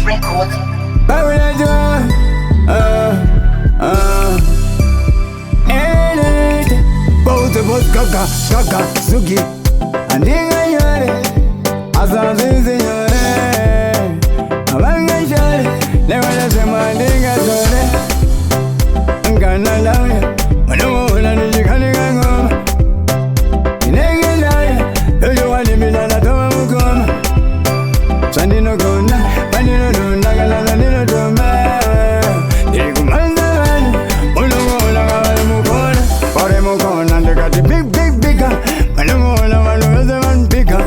Records. Gaga, gaga, sugi, andinga yore, azazizi yore, abanga yore, lewala sema andinga yore, ngana lawe, manumula nijikani ngoma, inegi lawe, yoyo wali milana toma mukoma, sandino kona, bandino dunda galana nino toma, diriku manzavani, ulungola kawali mukona, pare mukona, ndekati big Manungola manuweze man bigger.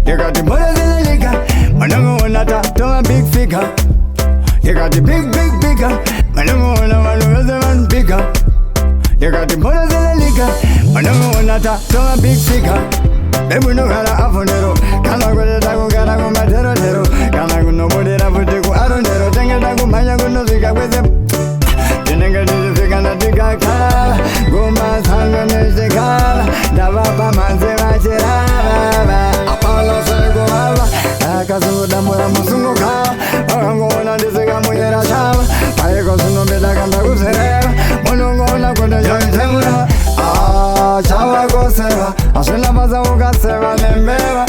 You got the bullets in the liquor. Manungola to a big figure. You got the big bigger. Manungola manuweze man bigger. You got the bullets in the liquor. Manungola to a big figure. Ebu no gara afonero. Kana kule taku gara kumatero tero. Kana kuno bodera putiku aronero. Tenge taku maya kuno zika kweze. Tenenge tisi fika na tika kala. Guma sanga nese kala. Davapa manzera cherava. Apala sego hava. Akasungu damura musungu kawa. Wakangona ndisika muyera chava. Paeko suno mbeda kanda kusereva. Monongona kunde yoitemura. Chava koseva. Asila maza ukaseva nembeva.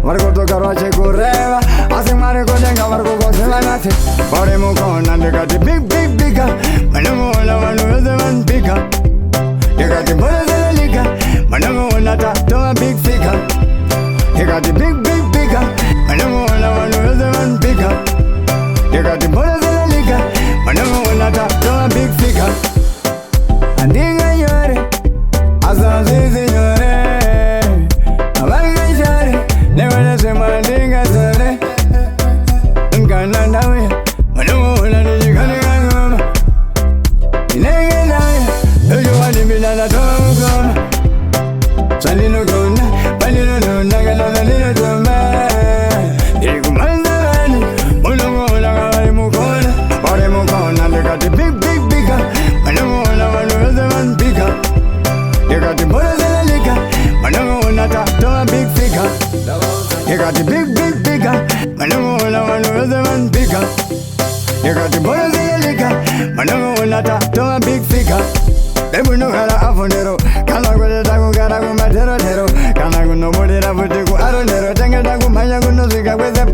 Varko karwa chekureva. Asimari kodenga varko koseva nati. Pare mukona ndikati bigger. Manungola manuweze man bigger. You got the bullets in the liquor. Manungola to a big figure. You got the bigger. Manungola manuweze man bigger. You got the bullets in the liquor. Manungola to a big figure. Andinga yore, azazizi yore, abanga yore, lewala sema andinga yore. Ngana nawe, manungola nijikani ngoma. Inege nawe, yoyo wali milana toma mukoma. Sandino kona, bandino dunda galana nino toma. Diriku manzavani, ulungola kawali mukona. Pare mukona, ndekati bigger. Manungola manuweze man bigger. You got the bullets in the liquor. Manungola to a big figure. You got the bigger. Manungola manuweze man bigger. You got the bullets in the liquor. Manungola to a big figure. Ebu no gara afonero. Kana kule taku gara kumatero tero. Kana kuno bodera putiku aronero. Tenge taku maya kuno zika kweze.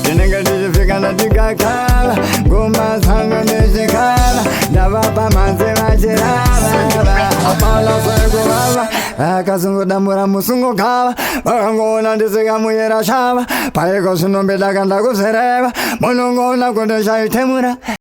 Tenenge tisi fika na tika kala. Guma sanga nese kala. Davapa manzera cherava. Apala sego hava. Akasungu damura musungu kawa. Wakangona ndisika muyera chava. Paeko suno mbeda kanda kusereva. Monongona kunde shaitemura.